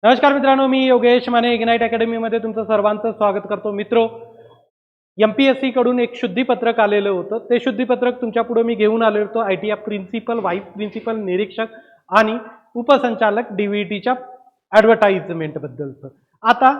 नमस्कार मित्रांनो, मी योगेश माने इग्नाइट अकॅडमीमध्ये तुमचं सर्वांचं स्वागत करतो. मित्रो, एमपीएससी कडून एक शुद्धीपत्रक आलेलं होतं. ते शुद्धीपत्रक तुमच्या पुढे मी घेऊन आलो होतो. आयटीआय प्रिन्सिपल, व्हाईस प्रिन्सिपल, निरीक्षक आणि उपसंचालक डीव्हीटीच्या ॲडव्हर्टाइजमेंट बद्दलचं. आता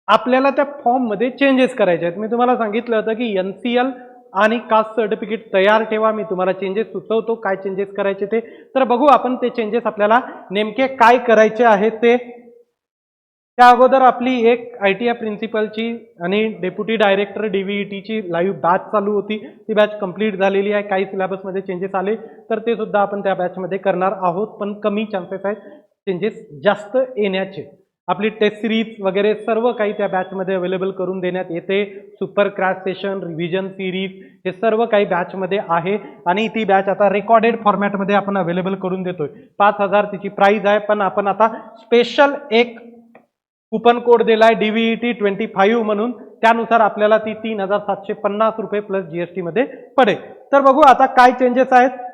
आपल्याला त्या फॉर्म मध्ये चेंजेस करायचे आहेत. मी तुम्हाला सांगितलं होतं की एनसीएल आणि कास्ट सर्टिफिकेट तयार ठेवा. मी तुम्हाला चेंजेस सुचवतो काय चेंजेस करायचे ते. तर बघू आपण ते चेंजेस आपल्याला नेमके काय करायचे आहेत ते. त्या अगोदर आपली एक आयटीआय प्रिन्सिपलची आणि डेप्युटी डायरेक्टर डीव्हीटीची लाईव्ह बॅच चालू होती. ती बॅच कंप्लीट झालेली आहे. काही सिलेबसमध्ये चेंजेस आले तर ते सुद्धा आपण त्या बॅचमध्ये करणार आहोत, पण कमी चान्सेस आहेत चेंजेस जास्त येण्याचे. आपली टेस्ट सिरीज वगैरे सर्व काही त्या बॅचमध्ये अवेलेबल करून देण्यात येते. Super crash session, revision series हे सर्व काही बॅचमध्ये आहे आणि ती बॅच आता रेकॉर्डेड फॉर्मॅटमध्ये आपण अवेलेबल करून देतोय. 5,000 तिची प्राइस आहे, पण आपण आता स्पेशल एक कुपन कोड दिलाय डीव्हीटी 25 म्हणून. त्यानुसार आपल्याला ती 3,750 रुपये प्लस जीएसटी मध्ये पडेल. तर बघू आता काय चेंजेस आहेत.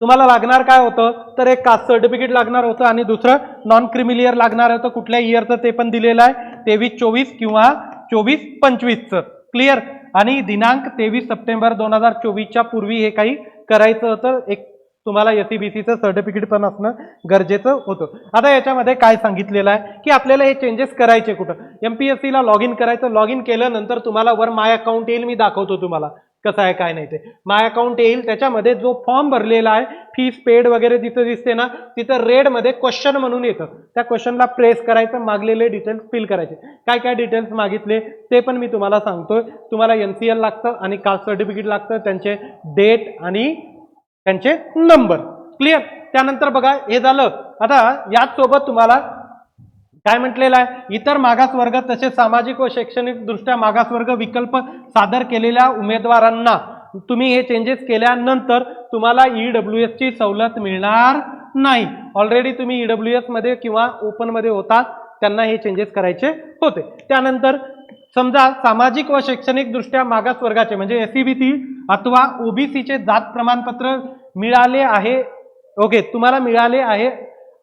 तुम्हाला लागणार काय होतं तर एक कास्ट सर्टिफिकेट लागणार होतं आणि दुसरं नॉन क्रिमिलियर लागणार होतं. कुठल्या इयरचं ते पण दिलेलं आहे, 23-24 किंवा 24-25चं. क्लिअर. आणि दिनांक 23 सप्टेंबर 2024च्या पूर्वी हे काही करायचं होतं. एक तुम्हाला एसईबीसीचं सर्टिफिकेट पण असणं गरजेचं होतं. आता याच्यामध्ये काय सांगितलेलं आहे की आपल्याला हे चेंजेस करायचे कुठं. एमपीएससीला लॉग इन करायचं. लॉग इन केल्यानंतर तुम्हाला वर माय अकाउंट येईल. मी दाखवतो तुम्हाला कसं आहे काय नाही ते. माय अकाउंट येईल, त्याच्यामध्ये जो फॉर्म भरलेला आहे फीस पेड वगैरे तिथं दिसते ना, तिथं रेड मध्ये क्वेश्चन म्हणून येतं. त्या क्वेश्चनला प्रेस करायचं, मागलेले डिटेल्स फिल करायचे. काय काय डिटेल्स मागितले ते पण मी तुम्हाला सांगतोय. तुम्हाला एनसीएल लागतं आणि कास्ट सर्टिफिकेट लागतं, त्यांचे डेट आणि त्यांचे नंबर. क्लिअर. त्यानंतर बघा हे झालं. आता याच सोबत तुम्हाला काय म्हटलेलं आहे, इतर मागास वर्ग तसेच सामाजिक व शैक्षणिक दृष्ट्या मागास वर्ग विकल्प सादर केलेल्या उमेदवारांना तुम्ही हे चेंजेस केल्यानंतर तुम्हाला ईडब्ल्यूएस ची सवलत मिळणार नाही. ऑलरेडी तुम्ही ईडब्ल्यूएस मध्ये किंवा ओपन मध्ये होतात, त्यांना हे चेंजेस करायचे होते. त्यानंतर समजा सामाजिक व शैक्षणिक दृष्ट्या मागास वर्गाचे म्हणजे एसईबीसी अथवा ओबीसीचे जात प्रमाणपत्र मिळाले आहे. ओके, तुम्हाला मिळाले आहे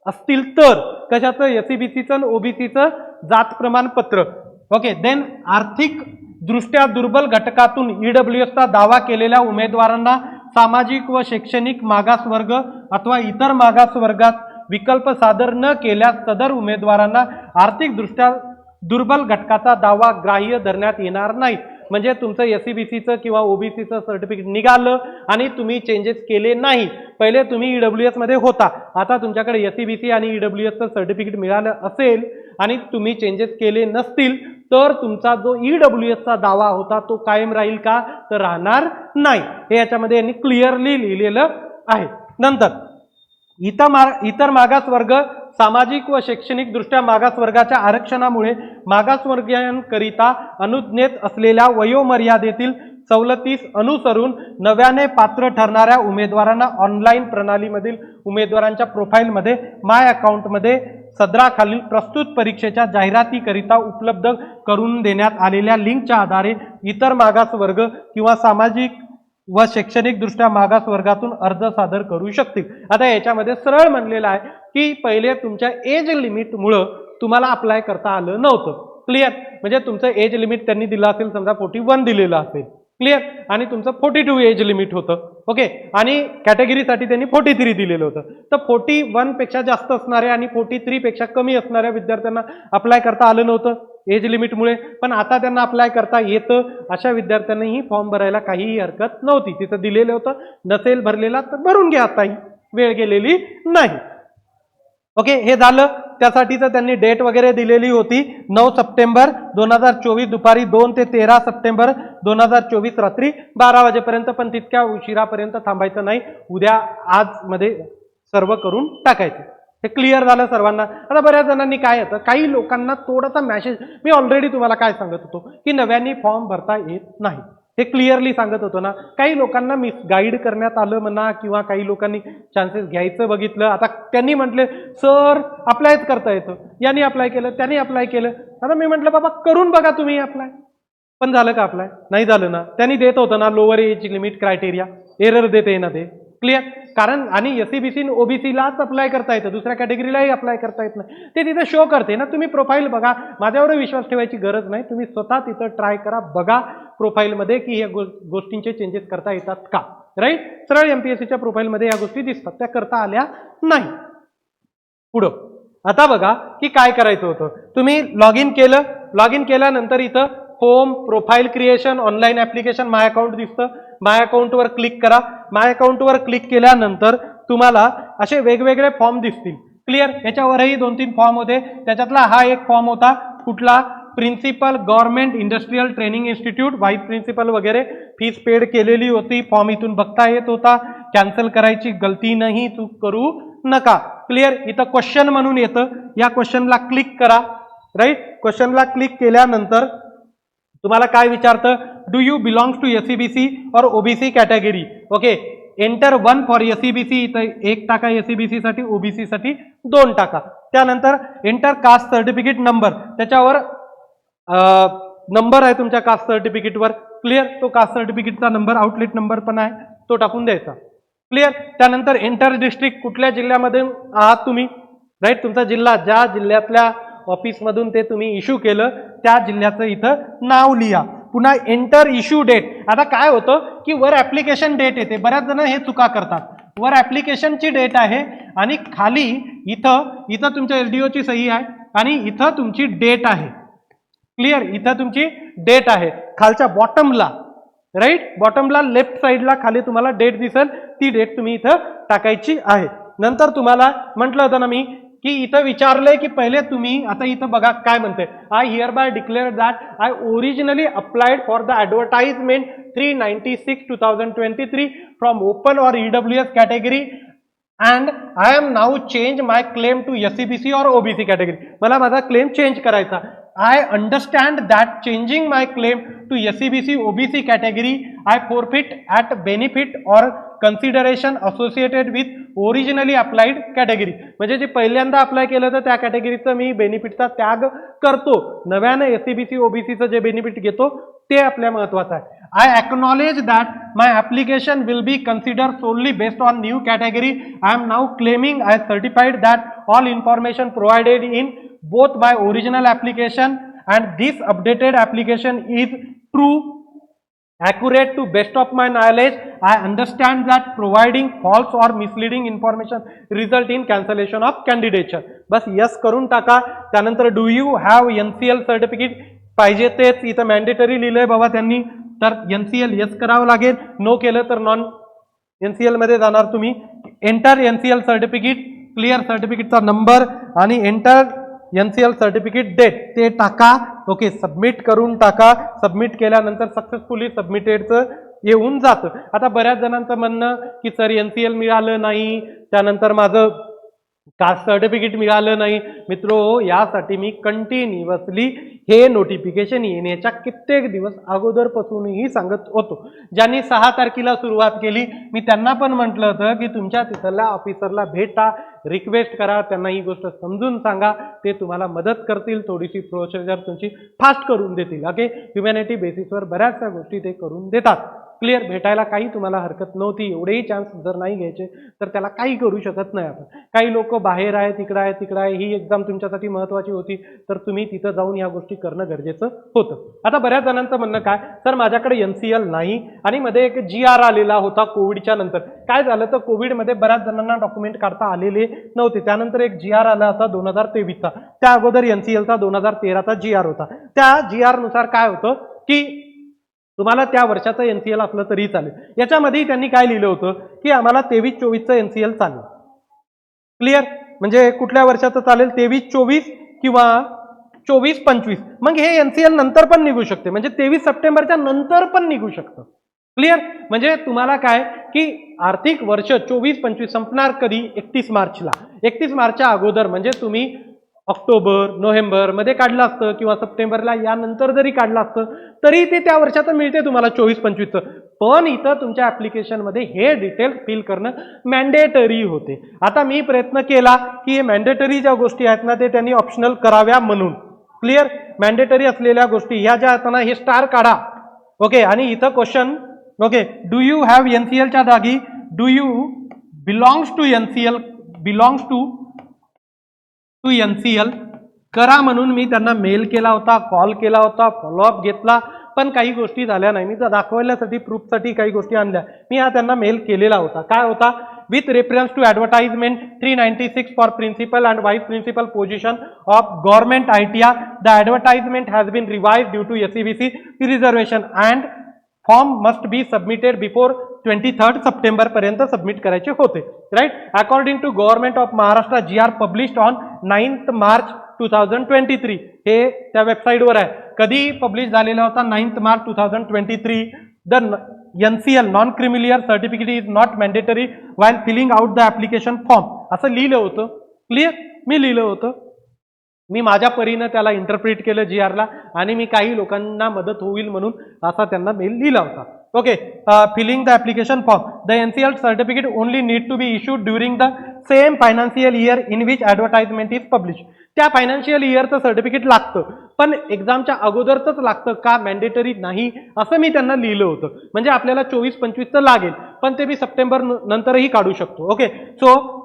असतील तर कशाचं, एसईबीसीचं ओबीसीचं जात प्रमाणपत्र. ओके, देन आर्थिक दृष्ट्या दुर्बल घटकातून ईडब्ल्यूएसचा दावा केलेल्या उमेदवारांना सामाजिक व शैक्षणिक मागास वर्ग अथवा इतर मागास वर्गात विकल्प सादर न केल्यास सदर उमेदवारांना आर्थिक दृष्ट्या दुर्बल घटकाचा दावा ग्राह्य धरण्यात येणार नाही. म्हणजे तुमचं एसईबीसीचं किंवा ओबीसीचं सर्टिफिकेट निघालं आणि तुम्ही चेंजेस केले नाही. पहिले तुम्ही ईडब्ल्यूएस मध्ये होता, आता तुमच्याकडे एसईबीसी आणि ईडब्ल्यूएसचं सर्टिफिकेट मिळालं असेल आणि तुम्ही चेंजेस केले नसतील तर तुमचा जो ईडब्ल्यूएसचा दावा होता तो कायम राहील का, तर राहणार नाही. हे याच्यामध्ये यांनी क्लिअरली लिहिलेलं आहे. नंतर इतर मागास वर्ग सामाजिक व शैक्षणिक दृष्ट्या मागास वर्गाच्या आरक्षणामुळे मागासवर्गीयांकरिता अनुज्ञेत असलेल्या वयोमर्यादेतील सवलतीस अनुसरून नव्याने पात्र ठरणाऱ्या उमेदवारांना ऑनलाईन प्रणालीमधील उमेदवारांच्या प्रोफाईलमध्ये माय अकाउंटमध्ये सदराखालील प्रस्तुत परीक्षेच्या जाहिरातीकरिता उपलब्ध करून देण्यात आलेल्या लिंकच्या आधारे इतर मागास वर्ग किंवा सामाजिक व शैक्षणिक दृष्ट्या मागास वर्गातून अर्ज सादर करू शकतील. आता याच्यामध्ये सरळ म्हणलेलं आहे की पहिले तुमच्या एज लिमिटमुळं तुम्हाला अप्लाय करता आलं नव्हतं. क्लिअर. म्हणजे तुमचं एज लिमिट त्यांनी दिलं असेल, समजा 41 दिलेलं असेल. क्लिअर. आणि तुमचं 42 एज लिमिट होतं. ओके, आणि कॅटेगरीसाठी त्यांनी 43 दिलेलं होतं. तर 41 पेक्षा जास्त असणाऱ्या आणि 43 पेक्षा कमी असणाऱ्या विद्यार्थ्यांना अप्लाय करता आलं नव्हतं एज लिमिटमुळे, पण आता त्यांना अप्लाय करता येतं. अशा विद्यार्थ्यांनाही फॉर्म भरायला काहीही हरकत नव्हती. तिथं दिलेलं होतं, नसेल भरलेला तर भरून घ्या, आताही वेळ गेलेली नाही. ओके, हे झालं. त्यासाठीच त्यांनी डेट वगैरे दिलेली होती 9 सप्टेंबर 2024 दुपारी 2 ते 13 सप्टेंबर 2024 रात्री 12 वाजेपर्यंत. पण तितक्या उशिरापर्यंत थांबायचं नाही, उद्या आज मध्ये सर्व करून टाकायचं. हे क्लिअर झालं सर्वांना. आता बऱ्याच जणांनी काय येतं, काही लोकांना थोडासा मेसेज, मी ऑलरेडी तुम्हाला काय सांगत होतो की नव्याने फॉर्म भरता येत नाही, हे क्लिअरली सांगत होतो ना. काही लोकांना मिसगाईड करण्यात आलं म्हणा, किंवा काही लोकांनी चान्सेस घ्यायचं बघितलं. आता त्यांनी म्हटले सर अप्लायच करता येतं, यांनी अप्लाय केलं, त्यांनी अप्लाय केलं. आता मी म्हटलं बाबा करून बघा तुम्ही अप्लाय. पण झालं का अप्लाय? नाही झालं ना. त्यांनी देत होतं ना lower age limit criteria, error देते ना ते. क्लिअर? कारण आणि SCBC OBCलाच अप्लाय करता येतं, दुसऱ्या कॅटेगरीलाही अप्लाय करता येत नाही. ते तिथे शो करते ना. तुम्ही प्रोफाईल बघा, माझ्यावर विश्वास ठेवायची गरज नाही. तुम्ही स्वतः तिथं ट्राय करा, बघा प्रोफाईलमध्ये की या गोष्टींचे चेंजेस करता येतात का. राईट? सरळ MPSCच्या प्रोफाईलमध्ये या गोष्टी दिसतात, त्या करता आल्या नाही. पुढं आता बघा की काय करायचं होतं. तुम्ही लॉग इन केलं, लॉग इन केल्यानंतर इथं home, profile creation, online application, my account दिसतं. माय अकाउंटवर क्लिक करा. माय अकाउंटवर क्लिक केल्यानंतर तुम्हाला असे वेगवेगळे फॉर्म दिसतील. क्लिअर? याच्यावरही 2-3 फॉर्म होते. त्याच्यातला हा एक फॉर्म होता. कुठला? Principal government industrial training institute, vice principal वगैरे फीस पेड केलेली होती. फॉर्म इथून बघता येत होता. कॅन्सल करायची गलती नाही, चूक करू नका. क्लिअर? इथं क्वेश्चन म्हणून येतं, या क्वेश्चनला क्लिक करा. राईट? क्वेश्चनला क्लिक केल्यानंतर तुम्हाला काय विचारतं? Do you belongs to SCBC or OBC category? Okay, enter 1 for SCBC, इथं 1 टाका SCBC साठी, OBC साठी 2 टाका. त्यानंतर एंटर कास्ट सर्टिफिकेट नंबर, त्याच्यावर नंबर आहे तुमच्या कास्ट सर्टिफिकेटवर. क्लिअर? तो कास्ट सर्टिफिकेटचा नंबर, आउटलेट नंबर पण आहे, तो टाकून द्यायचा. क्लिअर? त्यानंतर एंटर डिस्ट्रिक्ट, कुठल्या जिल्ह्यामध्ये आहात तुम्ही. राईट? तुमचा जिल्हा, ज्या जिल्ह्यातल्या ऑफिसमधून ते तुम्ही इश्यू केलं त्या जिल्ह्याचं इथं नाव लिहा. पुन्हा एंटर इश्यू डेट. आता काय होतं की वर ऍप्लिकेशन डेट येते, बऱ्याच जण हे चुका करतात. वर ऍप्लिकेशनची डेट आहे आणि खाली इथं तुमच्या LDOची सही आहे आणि इथं तुमची डेट आहे. क्लिअर? इथं तुमची डेट आहे खालच्या बॉटमला. राईट? बॉटमला लेफ्ट साईडला खाली तुम्हाला डेट दिसेल, ती डेट तुम्ही इथं टाकायची आहे. नंतर तुम्हाला म्हटलं होतं ना मी की इथं विचारलंय की पहिले तुम्ही, आता इथं बघा काय म्हणते, I hereby declare that I originally applied for the advertisement 396/2023 from open or EWS category and I am now change my claim to SCBC or OBC category. मला माझा क्लेम चेंज करायचा. I understand that changing my claim to SCBC OBC category I forfeit at benefit or consideration associated with originally applied category. म्हणजे जे पहिल्यांदा apply केलं तर त्या कॅटेगरीचं मी बेनिफिटचा त्याग करतो, नव्याने SCBC OBCचं जे बेनिफिट घेतो ते आपल्या महत्वाचं आहे. I acknowledge that my application will be considered solely based on new category. I am now claiming I certified that all information provided in both my original application and this updated application is true, accurate to best of my knowledge. I understand that providing false or misleading information result in cancellation of candidature. Bus yes करून टाका. त्यानंतर do you have NCL certificate, पाहिजे तेच इथं mandatory लिहिलंय बाबा त्यांनी, तर NCL यस करावं लागेल. नो केलं तर नॉन NCL मध्ये जाणार तुम्ही. एंटर NCL सर्टिफिकेट, क्लिअर सर्टिफिकेटचा नंबर आणि एंटर NCL सर्टिफिकेट डेट ते टाका. ओके, सबमिट करून टाका. सबमिट केल्यानंतर सक्सेसफुली सबमिटेडचं येऊन जातं. आता बऱ्याच जणांचं म्हणणं की सर NCL मिळालं नाही, त्यानंतर माझं कास्ट सर्टिफिकेट मिळालं नाही. मित्रो, यासाठी मी कंटिन्युअसली हे नोटिफिकेशन येण्याच्या कित्येक दिवस अगोदरपासूनही सांगत होतो. ज्यांनी 6 तारखेला सुरुवात केली, मी त्यांना पण म्हटलं होतं की तुमच्या तिथल्या ऑफिसरला भेटा, रिक्वेस्ट करा, त्यांना ही गोष्ट समजून सांगा, ते तुम्हाला मदत करतील, थोडीशी प्रोसिजर तुमची फास्ट करून देतील. ओके, ह्युमॅनिटी बेसिसवर बऱ्याचशा गोष्टी ते करून देतात. क्लिअर? भेटायला काही तुम्हाला हरकत नव्हती. एवढेही चान्स जर नाही घ्यायचे तर त्याला काही करू शकत नाही आपण. काही लोक बाहेर आहे, तिकडं आहे, तिकडं आहे, ही एक्झाम तुमच्यासाठी महत्वाची होती, तर तुम्ही तिथं जाऊन ह्या गोष्टी करणं गरजेचं होतं. आता बऱ्याच जणांचं म्हणणं काय, सर माझ्याकडे NCL नाही आणि मध्ये एक GR आलेला होता कोविडच्या नंतर. काय झालं तर कोविडमध्ये बऱ्याच जणांना डॉक्युमेंट काढता आलेले नव्हते. त्यानंतर एक GR आला होता 2023चा. त्या अगोदर NCLचा 2013चा GR होता. त्या GR नुसार काय होतं की तुम्हाला त्या वर्षाचं NCL असलं तरी चालेल. याच्यामध्ये त्यांनी काय लिहिलं होतं की आम्हाला 23-24चं NCL चालेल. क्लिअर? म्हणजे कुठल्या वर्षाचं चालेल? 23-24 किंवा 24-25. मग हे NCL नंतर पण निघू शकते, म्हणजे 23 सप्टेंबरच्या नंतर पण निघू शकतं. क्लिअर? म्हणजे तुम्हाला काय की आर्थिक वर्ष 24-25 संपणार कधी? 31 मार्चला. 31 मार्चच्या अगोदर म्हणजे तुम्ही ऑक्टोबर, नोव्हेंबर मध्ये काढलं असतं किंवा सप्टेंबरला यानंतर जरी काढलं असतं तरी ते त्या वर्षाचं मिळते तुम्हाला 24-25चं. पण इथं तुमच्या ऍप्लिकेशनमध्ये हे डिटेल्स फिल करणं मॅन्डेटरी होते. आता मी प्रयत्न केला की हे मॅन्डेटरी ज्या गोष्टी आहेत ना ते त्यांनी ऑप्शनल कराव्या म्हणून. क्लिअर? मॅन्डेटरी असलेल्या गोष्टी ह्या ज्या आहेत ना हे स्टार काढा. ओके, आणि इथं question, okay, do you have NCLच्या जागी do you belongs to NCL, belongs to NCL करा म्हणून मी त्यांना मेल केला होता, कॉल केला होता, फॉलोअप घेतला, पण काही गोष्टी झाल्या नाही. मी तर दाखवण्यासाठी प्रूफसाठी काही गोष्टी आणल्या. मी हा त्यांना मेल केलेला होता. काय होता? With reference to advertisement 396 for principal and vice principal position of government ITR, the advertisement has been revised due to SEBC reservation and form must be submitted before 23 September पर्यंत सबमिट करायचे होते. Right? According to government of Maharashtra GR published on 9 March 2023. हे त्या वेबसाईटवर आहे. कधी publish झालेला होता? 9 March 2023. The NCL non creamy layer certificate is not mandatory while filling out the application form, असं लिहिलं होतं. क्लिअर? मी लिहिलं होतं. मी माझ्या परीनं त्याला इंटरप्रिट केलं GRला, आणि मी काही लोकांना मदत होईल म्हणून असा त्यांना मेल लिहिला होता. Okay, filling the application form. The NCL certificate only need to be issued during the same financial year in which advertisement is publish. त्या फायनान्शियल इयरचं सर्टिफिकेट लागतं, पण एक्झामच्या अगोदरच लागतं का? मॅन्डेटरी नाही, असं मी त्यांना लिहिलं होतं. म्हणजे आपल्याला 24-25 लागेल, पण ते मी सप्टेंबर नंतरही काढू शकतो. Okay, so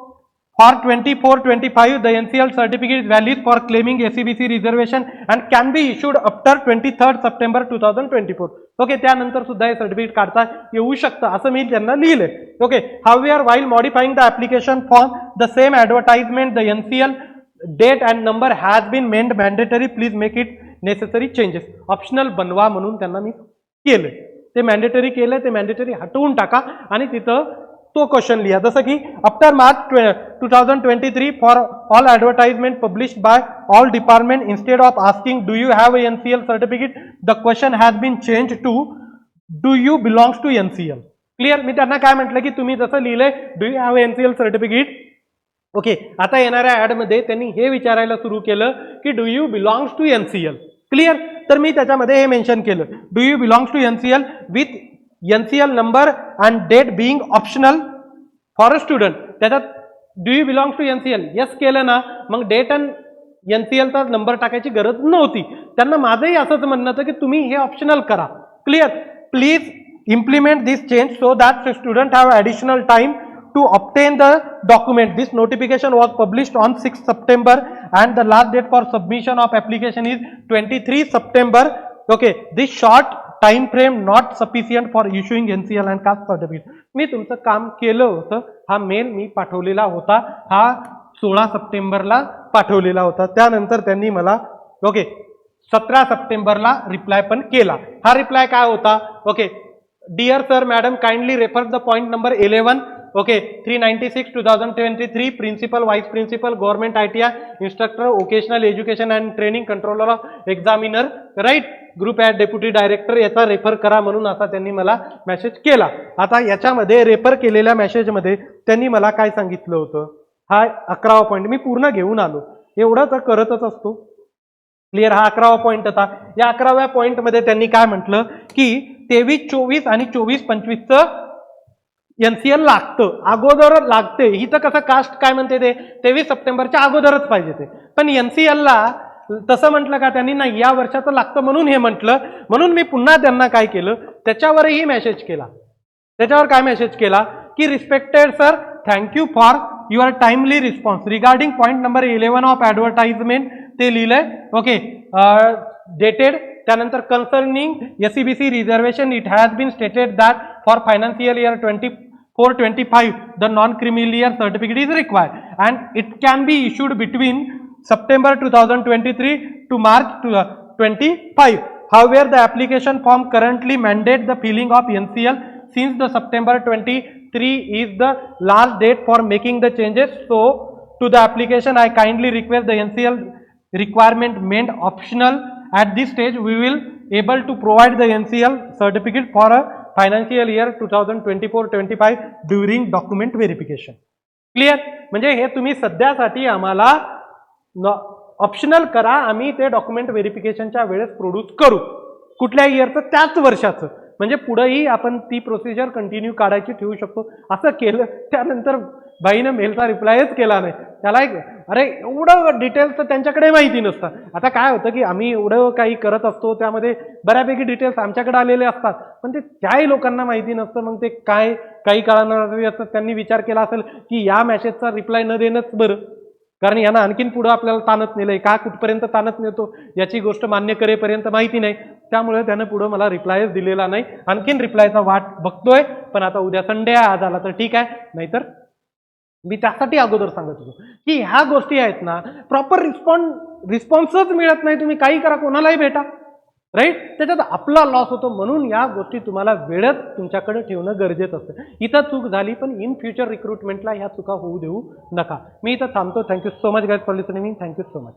for 24-25 the NCL certificate is valid for claiming SEBC reservation and can be issued after 23 September 2024. Okay, त्यानंतर सुद्धा हे सर्टिफिकेट काढता येऊ शकतं असं मी त्यांना लिहिलंय. Okay, however while modifying the application form the same advertisement the NCL date and number has been made mandatory, please make it necessary changes. Optional बनवा म्हणून त्यांना मी केलंय. ते मॅन्डेटरी केलंय, ते मॅन्डेटरी हटवून टाका आणि तिथं तो क्वेश्चन लिहा. जसं की after March 2023 for all advertisement published by all department instead of asking do you have NCL certificate the question has been change to do you belongs to NCL. Clear? मी त्यांना काय म्हटलं की तुम्ही जसं लिहिलंय do you have NCL certificate. Okay, आता येणाऱ्या ॲडमध्ये त्यांनी हे विचारायला सुरू केलं की do you belongs to NCL. Clear? तर मी त्याच्यामध्ये हे मेन्शन केलं, do you belongs to NCL with NCL number and date being optional for a student. त्याच्यात do you belongs to NCL yes केलं ना, मग डेट अँड NCLचा नंबर टाकायची गरज नव्हती. त्यांना माझंही असंच म्हणणं होतं की तुम्ही हे ऑप्शनल करा. Clear? Please implement this change so that student have additional time to obtain the document. This notification was published on 6 September and the last date for submission of application is 23 September. Okay, this short time frame not sufficient for issuing NCL and caste certificate. मी तुमचं काम केलं होतं. हा mail me पाठवलेला होता, हा 16 सप्टेंबरला पाठवलेला होता. त्यानंतर त्यांनी मला 17 सप्टेंबरला रिप्लाय पण केला. हा रिप्लाय काय होता? Okay, dear sir madam kindly refer the point number 11. Okay, 396/2023 Principal, Vice Principal, Government ITR, Instructor, Vocational Education and Training, Controller of Examiner, right? Group at Deputy Director याचा रेफर करा म्हणून असा त्यांनी मला मेसेज केला. आता याच्यामध्ये रेफर केलेल्या मेसेजमध्ये त्यांनी मला काय सांगितलं होतं? हा 11वा पॉईंट मी पूर्ण घेऊन आलो, एवढं तर करतच असतो. क्लिअर? हा 11वा पॉईंट होता. या 11व्या पॉईंटमध्ये त्यांनी काय म्हटलं की 23-24 आणि 24-25चं NCL लागतं, अगोदर लागते. ही तर कसं कास्ट काय म्हणते ते 23 सप्टेंबरच्या अगोदरच पाहिजे ते, पण NCLला तसं म्हटलं का त्यांनी? नाही, या वर्षाचं लागतं म्हणून हे म्हटलं. म्हणून मी पुन्हा त्यांना काय केलं, त्याच्यावरही मेसेज केला. त्याच्यावर काय मेसेज केला की respected sir, thank you for your timely response regarding point number 11 of advertisement. ते लिहिलंय. Okay, dated. त्यानंतर concerning SEBC reservation it has been stated that for financial year 24-25 the non-creamier certificate is required and it can be issued between September 2023 to March 25. However, the application form currently mandates the filling of NCL since the September 23 is the last date for making the changes. So, to the application, I kindly request the NCL requirement made optional. At this stage, we will able to provide the NCL certificate for a financial year 2024-25 during document verification. Clear? म्हणजे हे तुम्ही सध्यासाठी आम्हाला optional करा, आम्ही ते document व्हेरिफिकेशनच्या वेळेस produce करू. कुठल्या इयरचं? त्याच वर्षाचं. म्हणजे पुढेही आपण ती प्रोसिजर कंटिन्यू काढायची ठेवू शकतो. असं केलं. त्यानंतर बाईनं मेलचा रिप्लायच केला नाही. त्याला एक अरे एवढं डिटेल्स तर त्यांच्याकडे माहिती नसतं. आता काय होतं की आम्ही एवढं काही करत असतो त्यामध्ये बऱ्यापैकी डिटेल्स आमच्याकडे आलेले असतात, पण ते त्याही लोकांना माहिती नसतं. मग ते काय काही काळानंतर असतात त्यांनी विचार केला असेल की या मेसेजचा रिप्लाय न देणंच बरं, कारण यांना आणखीन पुढं आपल्याला ताणत नेलंय, का कुठपर्यंत ताणत नेतो याची गोष्ट मान्य करेपर्यंत माहिती नाही. त्यामुळे त्यानं पुढं मला रिप्लायच दिलेला नाही. आणखीन रिप्लायचा वाट बघतोय, पण आता उद्या संडे आहे, आज आला तर ठीक आहे, नाहीतर मी त्यासाठी अगोदर सांगत होतो की ह्या गोष्टी आहेत ना, प्रॉपर रिस्पॉन्सच मिळत नाही. तुम्ही काही करा, कोणालाही भेटा, राईट, त्याच्यात आपला लॉस होतो. म्हणून या गोष्टी तुम्हाला वेळेत तुमच्याकडे ठेवणं गरजेचं असतं. इथं चूक झाली, पण इन फ्युचर रिक्रुटमेंटला ह्या चुका होऊ देऊ नका. मी इथं थांबतो. Thank you so much guys for listening. Thank you so much.